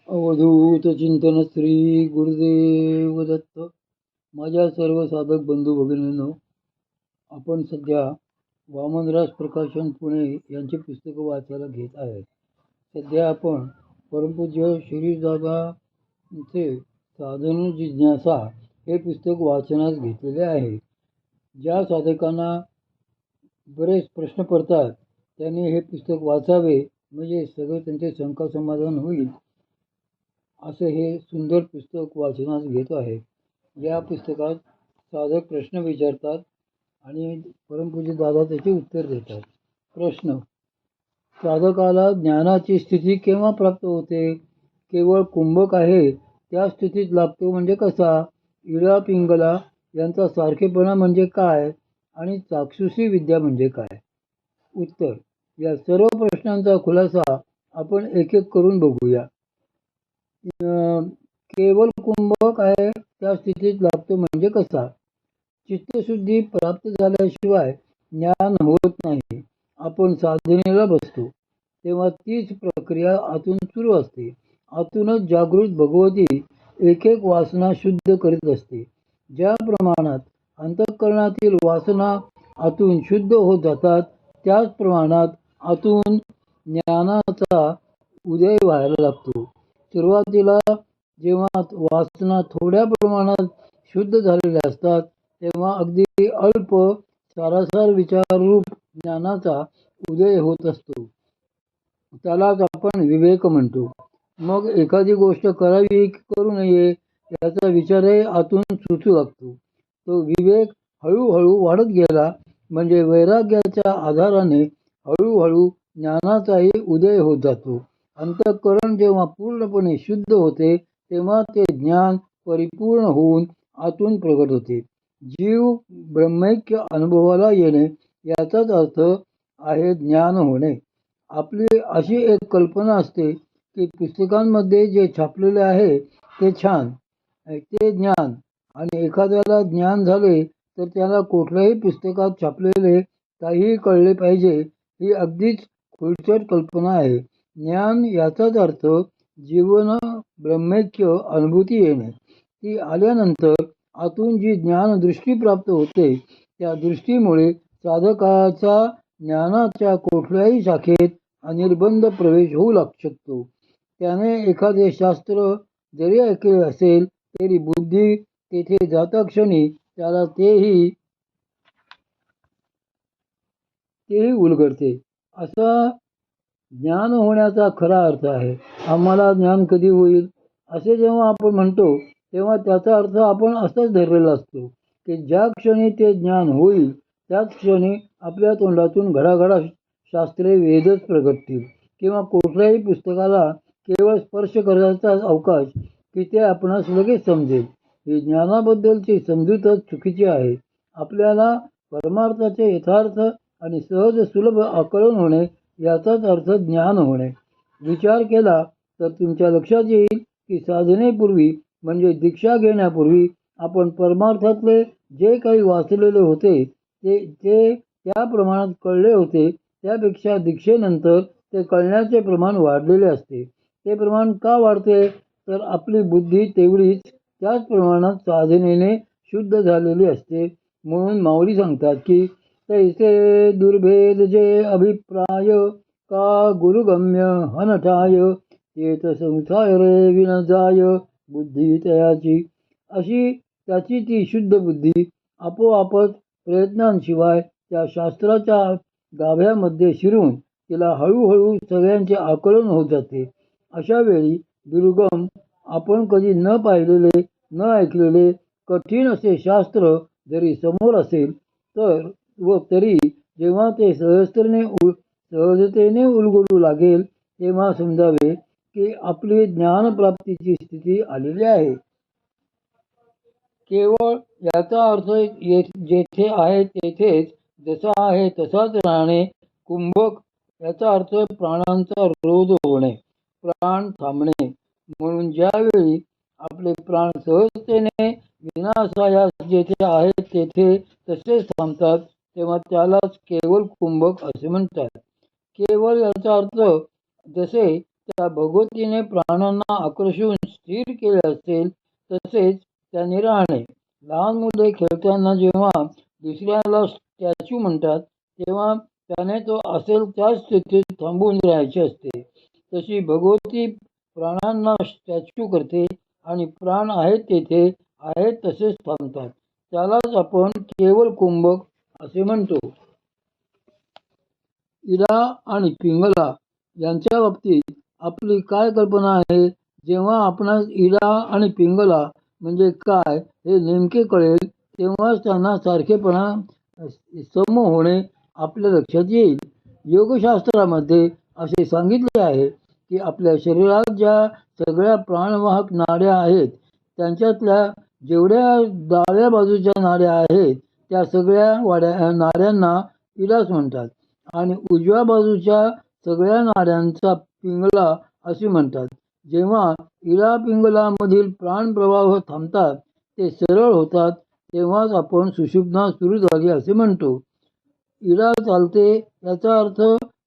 अवधूत चिंतन श्री गुरुदेव दत्त. माझ्या सर्व साधक बंधू भगिनींनो, आपण सध्या वामनराज प्रकाशन पुणे यांची पुस्तकं वाचायला घेत आहे. सध्या आपण परमपूज्य शिरीषदादांचे साधन जिज्ञासा हे पुस्तक वाचनास घेतलेले आहे. ज्या साधकांना बरेच प्रश्न पडतात त्यांनी हे पुस्तक वाचावे, म्हणजे सगळं त्यांचे शंका समाधान होईल, असं हे सुंदर पुस्तक वाचनास घेत आहे. या पुस्तकात साधक प्रश्न विचारतात आणि परमपूज्य दादा त्याचे उत्तर देतात. प्रश्न: साधकाला ज्ञानाची स्थिती केव्हा प्राप्त होते? केवळ कुंभक आहे त्या स्थितीत लागतो म्हणजे कसा? इडा पिंगला यांचा सारखेपणा म्हणजे काय आणि चाक्षुषी विद्या म्हणजे काय? उत्तर: या सर्व प्रश्नांचा खुलासा आपण एक एक करून बघूया. केवळ कुंभक आहे त्या स्थितीत लागतो म्हणजे कसा? चित्तशुद्धी प्राप्त झाल्याशिवाय ज्ञान होत नाही. आपण साधनेला बसतो तेव्हा तीच प्रक्रिया आतून सुरू असते. आतूनच जागृत भगवती एक एक वासना शुद्ध करीत असते. ज्या प्रमाणात अंतःकरणातील वासना आतून शुद्ध होत जातात, त्याच प्रमाणात आतून ज्ञानाचा उदय व्हायला लागतो. सुरुवातीला जेव्हा वासना थोड्या प्रमाणात शुद्ध झालेल्या असतात, तेव्हा अगदी अल्प सारासार विचाररूप ज्ञानाचा उदय होत असतो. त्यालाच आपण विवेक म्हणतो. मग एखादी गोष्ट करावी की करू नये याचा विचारही आतून सुचू लागतो. तो विवेक हळूहळू वाढत गेला म्हणजे वैराग्याच्या आधाराने हळूहळू ज्ञानाचाही उदय होत जातो. अंतःकरण जेव्हा पूर्णपणे शुद्ध होते तेव्हा ते ज्ञान परिपूर्ण होऊन आतून प्रगट होते. जीव ब्रह्मैक्य अनुभवाला येणे याचाच अर्थ आहे ज्ञान होणे. आपली अशी एक कल्पना असते की पुस्तकांमध्ये जे छापलेले आहे ते छान, ते ज्ञान, आणि एखाद्याला ज्ञान झाले तर त्याला कुठल्याही पुस्तकात छापलेले काहीही कळले पाहिजे, ही अगदीच खुळचट कल्पना आहे. ज्ञान याचाच अर्थ जीवन ब्रह्मैक्य अनुभूती येणे. ती आल्यानंतर आतून जी ज्ञानदृष्टी प्राप्त होते, त्या दृष्टीमुळे साधकाचा ज्ञानाच्या कुठल्याही शाखेत अनिर्बंध प्रवेश होऊ शकतो. त्याने एखादे शास्त्र जरी ऐकले असेल तरी बुद्धी तेथे जाता क्षणी त्याला तेही उलगडते. असा ज्ञान होण्याचा खरा अर्थ आहे. आम्हाला ज्ञान कधी होईल असे जेव्हा आपण म्हणतो तेव्हा त्याचा अर्थ आपण असाच धरलेला असतो की ज्या क्षणी ते ज्ञान होईल त्याच क्षणी आपल्या तोंडातून घडाघडा शास्त्रे वेदच प्रगटतील, किंवा कुठल्याही पुस्तकाला केवळ स्पर्श करायचा अवकाश की ते आपणास लगेच समजेल. ही ज्ञानाबद्दलची समजूतच चुकीची आहे. आपल्याला परमार्थाचे यथार्थ आणि सहज सुलभ आकलन होणे याचाच अर्थ ज्ञान होणे. विचार केला तर तुमच्या लक्षात येईल की साधनेपूर्वी म्हणजे दीक्षा घेण्यापूर्वी आपण परमार्थातले जे काही वाचलेले होते ते त्या प्रमाणात कळले होते, त्यापेक्षा दीक्षेनंतर ते कळण्याचे प्रमाण वाढलेले असते. ते प्रमाण का वाढते? तर आपली बुद्धी तेवढीच त्याच प्रमाणात साधनेने शुद्ध झालेली असते. म्हणून माऊली सांगतात की तैसे दुर्भेद जे अभिप्राय का गुरुगम्य हनठाय येत संसार रे विन जाय बुद्धी तयाची. अशी त्याची ती शुद्ध बुद्धी आपोआपच प्रयत्नांशिवाय त्या शास्त्राच्या गाभ्यामध्ये शिरून तिला हळूहळू सगळ्यांचे आकलन होत जाते. अशा वेळी दुर्गम, आपण कधी न पाहिलेले न ऐकलेले कठीण असे शास्त्र जरी समोर असेल तरी जेव्हा ते सहजतेने उलगडू लागेल तेव्हा समजावे की आपली ज्ञानप्राप्तीची स्थिती आलेली आहे. केवळ याचा अर्थ जेथे आहे तेथेच जसा आहे तसाच राहणे. कुंभक याचा अर्थ प्राणांचा रोध होणे, प्राण थांबणे. म्हणून ज्यावेळी आपले प्राण सहजतेने विनाशायास जेथे आहेत तेथे तसेच थांबतात तेव्हा त्यालाच केवळ कुंभक असे म्हणतात. केवळ याचा अर्थ जसे त्या भगवतीने प्राणांना आकर्षून स्थिर केले असेल तसेच त्याने राहणे. लहान मुले खेळताना जेव्हा दुसऱ्याला स्टॅच्यू म्हणतात तेव्हा त्याने तो असेल त्याच स्थितीत थांबून राहायचे असते. तशी भगवती प्राणांना स्टॅच्यू करते आणि प्राण आहेत तेथे आहेत तसेच थांबतात. त्यालाच आपण केवल कुंभक असे म्हणतो. इरा आणि पिंगला यांच्या बाबतीत आपली काय कल्पना आहे? जेव्हा आपणास इरा आणि पिंगला म्हणजे काय हे नेमके कळेल तेव्हाच त्यांना सारखेपणा सम होणे आपल्या लक्षात येईल. योगशास्त्रामध्ये असे सांगितले आहे की आपल्या शरीरात ज्या सगळ्या प्राणवाहक नाड्या आहेत त्यांच्यातल्या जेवढ्या डाव्या बाजूच्या नाड्या आहेत त्या सगळ्या नाड्यांना इराच म्हणतात आणि उजव्या बाजूच्या सगळ्या नाड्यांचा पिंगला असे म्हणतात. जेव्हा इरा पिंगलामधील प्राणप्रवाह थांबतात ते सरळ होतात तेव्हाच आपण सुषुम्ना सुरू झाली असे म्हणतो. इरा चालते याचा अर्थ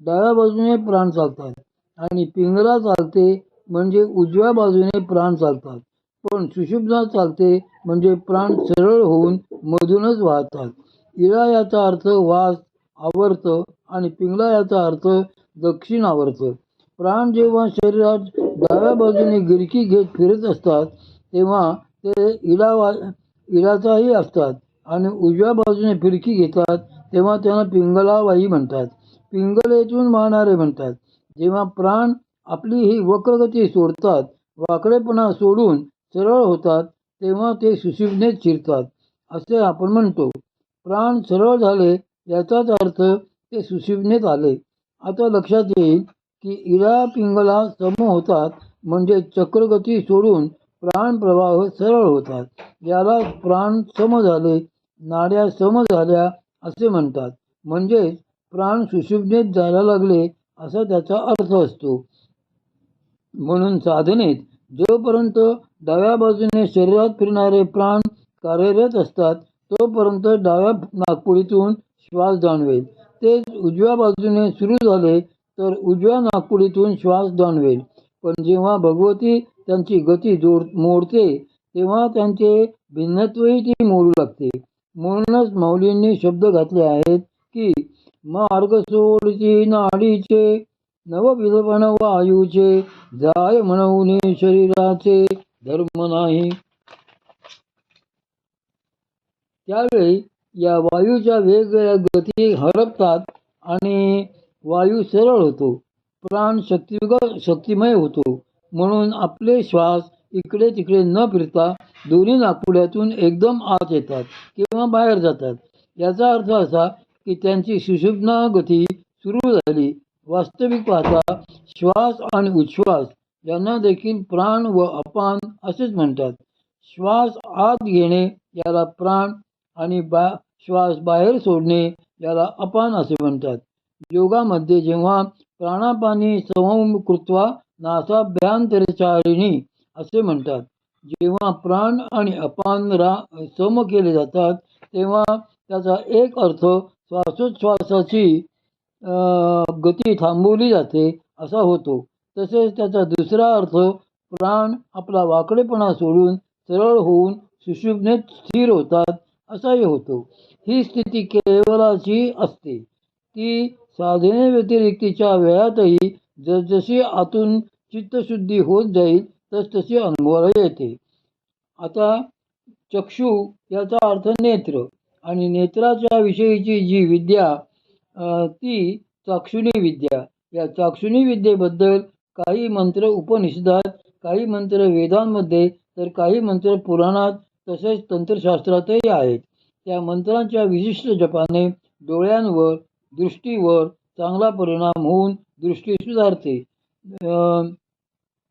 डाव्या बाजूने प्राण चालतात आणि पिंगला चालते म्हणजे उजव्या बाजूने प्राण चालतात. पण सुषुम्ना चालते म्हणजे प्राण सरळ होऊन मधूनच वाहतात. इरा याचा अर्थ वास आवर्त आणि पिंगला याचा अर्थ दक्षिण आवर्त. प्राण जेव्हा शरीरात डाव्या बाजूने गिरकी घेत फिरत असतात तेव्हा ते इराचाही असतात आणि उजव्या बाजूने फिरकी घेतात तेव्हा त्यांना पिंगला वाई म्हणतात. पिंगलेतून वाहणारे म्हणतात. जेव्हा प्राण आपली ही वक्रगती सोडतात वाकडेपणा सोडून सरळ होतात तेव्हा ते सुषुम्नेत शिरतात असे आपण म्हणतो. प्राण सरळ झाले याचाच अर्थ ते सुषुम्नेत आले. आता लक्षात येईल की इरा पिंगला सम होतात म्हणजे चक्रगती सोडून प्राण प्रवाह सरळ होतात. याला प्राण सम झाले, नाड्या सम झाल्या असे म्हणतात. म्हणजेच प्राण सुषुम्नेत जायला लागले असा त्याचा अर्थ असतो. म्हणून साधनेत जोपर्यंत डाव्या बाजूने शरीरात फिरणारे प्राण कार्यरत असतात तोपर्यंत डाव्या नाकपुडीतून श्वास जाणवेल. तेच उजव्या बाजूने सुरू झाले तर उजव्या नाकपुडीतून श्वास जाणवेल. पण जेव्हा भगवती त्यांची गती मोडते तेव्हा त्यांचे भिन्नत्वही ती मोडू लागते. म्हणूनच माऊलींनी शब्द घातले आहेत की मार्ग सोडती नाडीचे नवविधपण वायूचे जाय म्हणून शरीराचे धर्म नाही. त्यावेळी या वायूच्या वेगवेगळ्या गती हरपतात आणि वायू सरळ होतो. प्राण शक्तिमय होतो. म्हणून आपले श्वास इकडे तिकडे न फिरता दोन्ही नाकपुड्यातून एकदम आत येतात किंवा बाहेर जातात. याचा अर्थ असा की त्यांची सुषुम्ना गती सुरू झाली. वास्तविक पाहता श्वास आणि उच्छ्वास यांना देखील प्राण व अपान असेच म्हणतात. श्वास आत घेणे याला प्राण आणि श्वास बाहेर सोडणे याला अपान असे म्हणतात. योगामध्ये जेव्हा प्राणापानी समम कृत्वा नासाभ्यंतरचारिणी असे म्हणतात. जेव्हा प्राण आणि अपान सम केले जातात तेव्हा त्याचा एक अर्थ श्वासोच्छ्वासाची गती थांबवली जाते असा होतो. तसेच त्याचा दुसरा अर्थ प्राण आपला वाकडेपणा सोडून सरळ होऊन सुषुम्नेत स्थिर होतात असाही होतो. ही स्थिती केवलाची असते. ती साधनेव्यतिरिक्तच्या वेळातही जसजशी आतून चित्तशुद्धी होत जाईल तसतशी अनुभवाला येते. आता चक्षु याचा अर्थ नेत्र आणि नेत्राच्या विषयीची जी विद्या ती चाक्षुणी विद्या. या चाक्षुणी विद्येबद्दल काही मंत्र उपनिषदात, काही मंत्र वेदांमध्ये तर काही मंत्र पुराणात तसेच तंत्रशास्त्रातही आहेत. त्या मंत्रांच्या विशिष्ट जपाने डोळ्यांवर दृष्टीवर चांगला परिणाम होऊन दृष्टी सुधारते.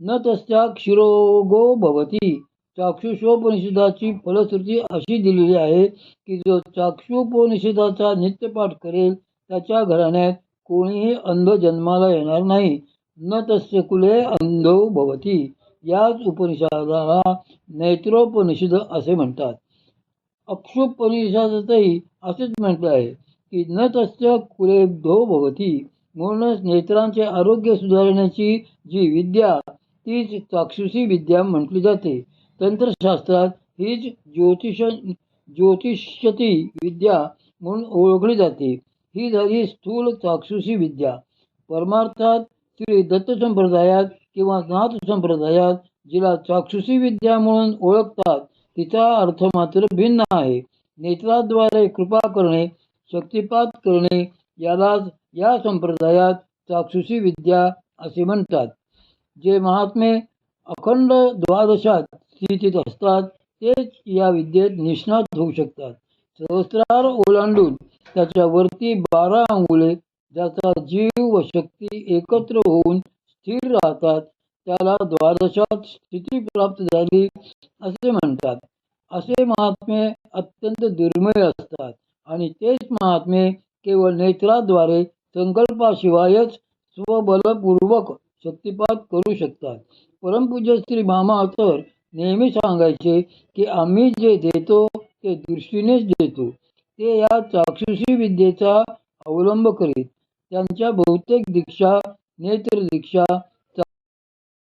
न तस्या क्षीरोगो भवती. चाक्षुषोपनिषदाची फलश्रुती अशी दिलेली आहे की जो चाक्षुपनिषदाचा नित्यपाठ करेल त्याच्या घराण्यात कोणीही अंध जन्माला येणार नाही. न तस्य कुले अंधो भवती. याच उपनिषदाला नेत्रोपनिषद असे म्हणतात. अक्षुपनिषदातही असेच म्हटले आहे की न तस्य कुलेब्धो भवती म्हणूनच नेत्रांचे आरोग्य सुधारण्याची जी विद्या तीच चाक्षुषी विद्या म्हटली जाते. तंत्रशास्त्रात हीच ज्योतिष्यती विद्या म्हणून ओळखली जाते. ही झाली स्थूल चाक्षुषी विद्या. परमार्थात श्री दत्त संप्रदायात किंवा नाथ संप्रदायात जिला चाक्षुषी विद्या म्हणून ओळखतात तिचा अर्थ मात्र भिन्न आहे. नेत्राद्वारे कृपा करणे, शक्तिपात करणे यालाच या संप्रदायात चाक्षुषी विद्या असे म्हणतात. जे महात्मे अखंड द्वादशात स्थितीत असतात तेच या विद्येत निष्णात होऊ शकतात. सहस्रार ओलांडून त्याच्या वरती 12 अंगुले ज्याचा जीव व शक्ती एकत्र होऊन स्थिर राहतात त्याला द्वादशात स्थिती प्राप्त झाली असे म्हणतात. असे महात्मे अत्यंत दुर्मिळ असतात आणि तेच महात्मे केवळ नेत्राद्वारे संकल्पाशिवायच स्वबलपूर्वक शक्तिपात करू शकतात. परमपूज्य श्री मामा तर नेहमी सांगायचे की आम्ही जे देतो ते दृष्टीनेच देतो. ते या चाक्षुषी विद्येचा अवलंब करीत. त्यांच्या बहुतेक दीक्षा नेत्र दीक्षा